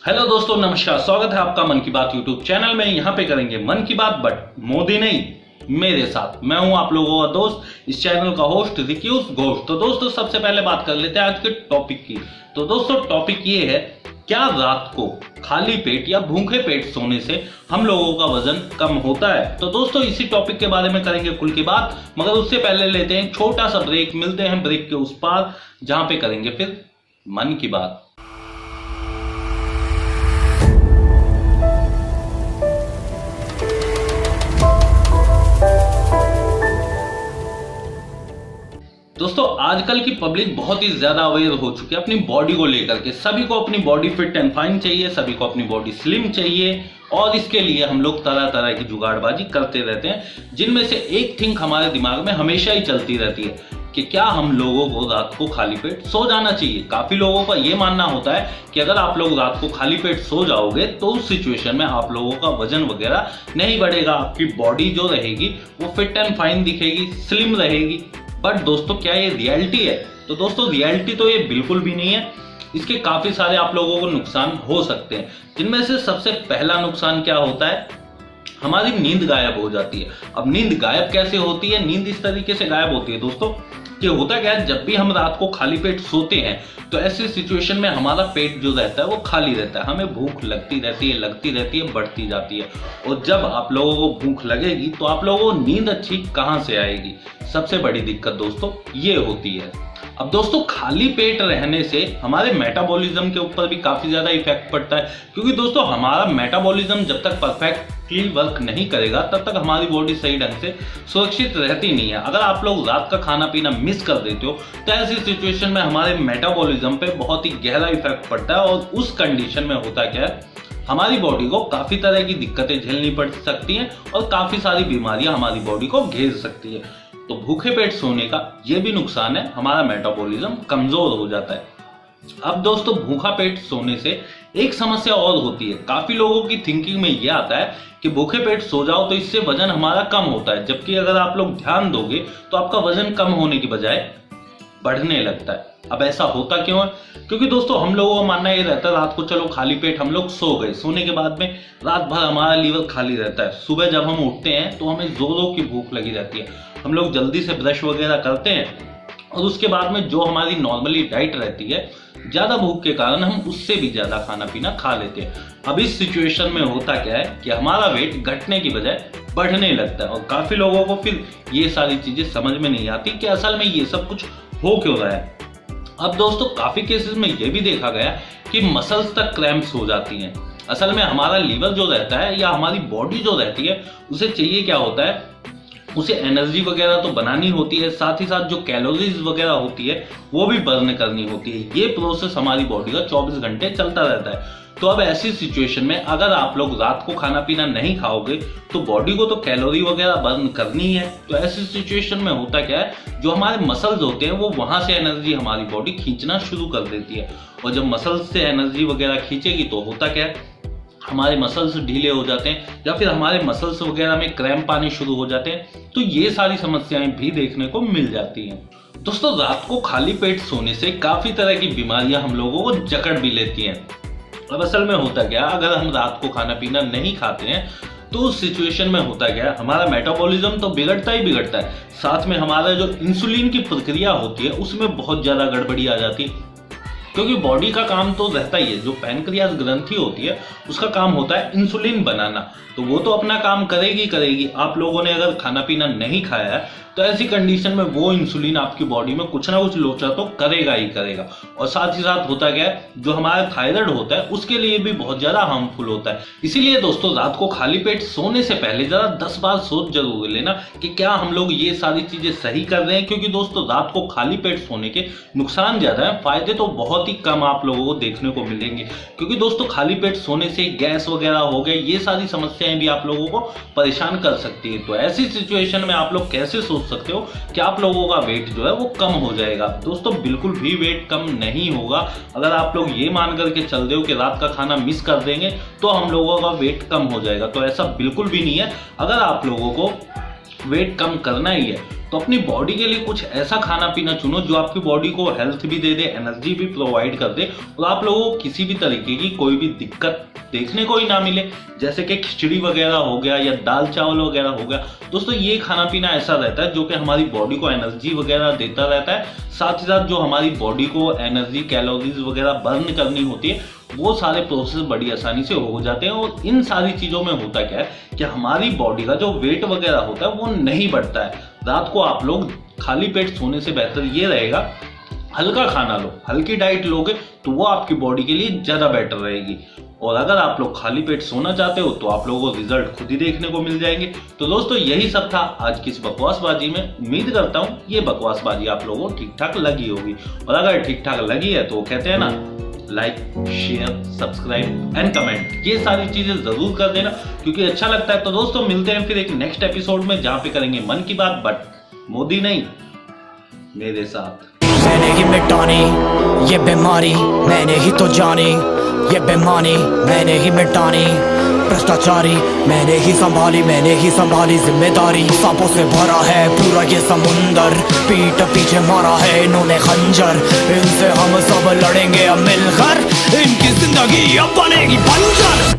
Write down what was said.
Hello दोस्तों, नमस्कार। स्वागत है आपका मन की बात यूट्यूब चैनल में। यहाँ पे करेंगे मन की बात, बट मोदी नहीं, मेरे साथ। मैं हूँ आप लोगों का दोस्त, इस चैनल का होस्ट रिक्यूस घोष। तो दोस्तों, सबसे पहले बात कर लेते हैं आज के टॉपिक की। तो दोस्तों, टॉपिक ये है, क्या रात को खाली पेट या भूखे पेट सोने से हम लोगों का वजन कम होता है? तो दोस्तों, इसी टॉपिक के बारे में करेंगे खुल की बात, मगर उससे पहले लेते हैं छोटा सा ब्रेक। मिलते हैं ब्रेक के उस पार, जहां पे करेंगे फिर मन की बात। दोस्तों, आजकल की पब्लिक बहुत ही ज्यादा अवेयर हो चुकी है अपनी बॉडी को लेकर के। सभी को अपनी बॉडी फिट एंड फाइन चाहिए, सभी को अपनी बॉडी स्लिम चाहिए, और इसके लिए हम लोग तरह तरह की जुगाड़बाजी करते रहते हैं, जिनमें से एक थिंक हमारे दिमाग में हमेशा ही चलती रहती है कि क्या हम लोगों को रात को खाली पेट सो जाना चाहिए। काफी लोगों का ये मानना होता है कि अगर आप लोग रात को खाली पेट सो जाओगे तो उस सिचुएशन में आप लोगों का वजन वगैरह नहीं बढ़ेगा, आपकी बॉडी जो रहेगी वो फिट एंड फाइन दिखेगी, स्लिम रहेगी। बट दोस्तों, क्या ये रियलिटी है? तो दोस्तों, रियलिटी तो ये बिल्कुल भी नहीं है। इसके काफी सारे आप लोगों को नुकसान हो सकते हैं, जिनमें से सबसे पहला नुकसान क्या होता है, हमारी नींद गायब हो जाती है। अब नींद गायब कैसे होती है? नींद इस तरीके से गायब होती है दोस्तों कि होता क्या है, जब भी हम रात को खाली पेट सोते हैं तो ऐसी सिचुएशन में हमारा पेट जो रहता है वो खाली रहता है, हमें भूख लगती रहती है, बढ़ती जाती है। और जब आप लोगों को भूख लगेगी तो आप लोगों को नींद अच्छी कहां से आएगी? सबसे बड़ी दिक्कत दोस्तों ये होती है। अब दोस्तों, खाली पेट रहने से हमारे मेटाबॉलिज्म के ऊपर भी काफी ज्यादा इफेक्ट पड़ता है, क्योंकि दोस्तों हमारा मेटाबॉलिज्म जब तक परफेक्टली वर्क नहीं करेगा तब तक हमारी बॉडी सही ढंग से सुरक्षित रहती नहीं है। अगर आप लोग रात का खाना पीना मिस कर देते हो तो ऐसी सिचुएशन में हमारे मेटाबॉलिज्म पे बहुत ही गहरा इफेक्ट पड़ता है, और उस कंडीशन में होता क्या है, हमारी बॉडी को काफी तरह की दिक्कतें झेलनी पड़ सकती हैं और काफी सारी बीमारियां हमारी बॉडी को घेर सकती है। तो भूखे पेट सोने का ये भी नुकसान है, हमारा मेटाबॉलिज्म कमजोर हो जाता है। अब दोस्तों, भूखा पेट सोने से एक समस्या और होती है। काफी लोगों की थिंकिंग में यह आता है कि भूखे पेट सो जाओ तो इससे वजन हमारा कम होता है, जबकि अगर आप लोग ध्यान दोगे तो आपका वजन कम होने की बजाय बढ़ने लगता है। अब ऐसा होता क्यों है? क्योंकि दोस्तों, हम लोगों का मानना ये रहता है, रात को चलो खाली पेट हम लोग सो गए, सोने के बाद में रात भर हमारा लीवर खाली रहता है। सुबह जब हम उठते हैं तो हमें जोरों की भूख लगी रहती है, हम लोग जल्दी से ब्रश वगैरह करते हैं, और उसके बाद में जो हमारी नॉर्मली डाइट रहती है, ज्यादा भूख के कारण हम उससे भी ज्यादा खाना पीना खा लेते हैं। अब इस सिचुएशन में होता क्या है कि हमारा वेट घटने की बजाय बढ़ने लगता है, और काफी लोगों को फिर ये सारी चीजें समझ में नहीं आती कि असल में ये सब कुछ हो क्यों रहा है। अब दोस्तों, काफी केसेस में ये भी देखा गया कि मसल्स तक क्रैम्प्स हो जाती हैं। असल में हमारा लीवर जो रहता है या हमारी बॉडी जो रहती है, उसे चाहिए क्या होता है, उसे एनर्जी वगैरह तो बनानी होती है, साथ ही साथ जो कैलोरीज वगैरह होती है वो भी बर्न करनी होती है। ये प्रोसेस हमारी बॉडी का 24 घंटे चलता रहता है। तो अब ऐसी सिचुएशन में अगर आप लोग रात को खाना पीना नहीं खाओगे तो बॉडी को तो कैलोरी वगैरह बर्न करनी है। तो ऐसी सिचुएशन में होता क्या है, जो हमारे मसल्स होते हैं वो वहां से एनर्जी हमारी बॉडी खींचना शुरू कर देती है, और जब मसल्स से एनर्जी वगैरह खींचेगी तो होता क्या है, हमारे मसल्स ढीले हो जाते हैं या फिर हमारे मसल्स वगैरह में क्रैम्प आने शुरू हो जाते हैं। तो ये सारी समस्याएं भी देखने को मिल जाती हैं। दोस्तों, रात को खाली पेट सोने से काफी तरह की बीमारियां हम लोगों को जकड़ भी लेती हैं। अब असल में होता क्या, अगर हम रात को खाना पीना नहीं खाते हैं तो उस सिचुएशन में होता क्या, हमारा मेटाबॉलिज्म तो बिगड़ता ही बिगड़ता है, साथ में हमारा जो इंसुलिन की प्रक्रिया होती है उसमें बहुत ज्यादा गड़बड़ी आ जाती है। क्योंकि बॉडी का काम तो रहता ही है, जो पैनक्रियास ग्रंथि होती है उसका काम होता है इंसुलिन बनाना, तो वो तो अपना काम करेगी। आप लोगों ने अगर खाना पीना नहीं खाया है तो ऐसी कंडीशन में वो इंसुलिन आपकी बॉडी में कुछ ना कुछ लोचा तो करेगा ही करेगा। और साथ ही साथ होता क्या है, जो हमारा थायराइड होता है उसके लिए भी बहुत ज्यादा हार्मफुल होता है। इसीलिए दोस्तों, रात को खाली पेट सोने से पहले जरा 10 बार सोच जरूर लेना कि क्या हम लोग ये सारी चीजें सही कर रहे हैं। क्योंकि दोस्तों, रात को खाली पेट सोने के नुकसान ज्यादा है, फायदे तो बहुत ही कम आप लोगों को देखने को मिलेंगे। क्योंकि दोस्तों, खाली पेट सोने से गैस वगैरह हो गए, ये सारी समस्याएं भी आप लोगों को परेशान कर सकती है। तो ऐसी सिचुएशन में आप लोग कैसे सोच सकते हो कि आप लोगों का वेट जो है वो कम हो जाएगा? दोस्तों, बिल्कुल भी वेट कम नहीं होगा। अगर आप लोग ये मान करके चल रहे हो कि रात का खाना मिस कर देंगे तो हम लोगों का वेट कम हो जाएगा, तो ऐसा बिल्कुल भी नहीं है। अगर आप लोगों को वेट कम करना ही है तो अपनी बॉडी के लिए कुछ ऐसा खाना पीना चुनो जो आपकी बॉडी को हेल्थ भी दे दे, एनर्जी भी प्रोवाइड कर दे और आप लोगों को किसी भी तरीके की कोई भी दिक्कत देखने को ही ना मिले, जैसे कि खिचड़ी वगैरह हो गया या दाल चावल वगैरह हो गया। दोस्तों ये खाना पीना ऐसा रहता है जो कि हमारी बॉडी को एनर्जी वगैरह देता रहता है, साथ ही साथ जो हमारी बॉडी को एनर्जी कैलोरीज वगैरह बर्न करनी होती है वो सारे प्रोसेस बड़ी आसानी से हो जाते हैं। और इन सारी चीज़ों में होता क्या है कि हमारी बॉडी का जो वेट वगैरह होता है वो नहीं बढ़ता है। रात को आप लोग खाली पेट सोने से बेहतर ये रहेगा हल्का खाना लो, हल्की डाइट लोगे तो वो आपकी बॉडी के लिए ज़्यादा बेटर रहेगी। और अगर आप लोग खाली पेट सोना चाहते हो तो आप लोगों को रिजल्ट खुद ही देखने को मिल जाएंगे। तो दोस्तों यही सब था आज की इस बकवासबाजी में। उम्मीद करता हूँ ये बकवासबाजी आप लोगों को ठीक ठाक लगी होगी, और अगर ठीक ठाक लगी है तो कहते हैं ना, like, share, subscribe and comment, ये सारी चीजें जरूर कर देना क्योंकि अच्छा लगता है। तो दोस्तों मिलते हैं फिर एक नेक्स्ट एपिसोड में जहाँ पे करेंगे मन की बात, बट मोदी नहीं, मेरे साथ। मैंने ही मिटानी ये बीमारी, मैंने ही तो जानी ये बेमानी, मैंने ही मिटानी भ्रष्टाचारी, मैंने ही संभाली जिम्मेदारी। सांपों से भरा है पूरा ये समुंदर, पीठ पीछे मारा है इन्होंने खंजर, इनसे हम सब लड़ेंगे अब मिलकर, इनकी जिंदगी अब बनेगी बंजर।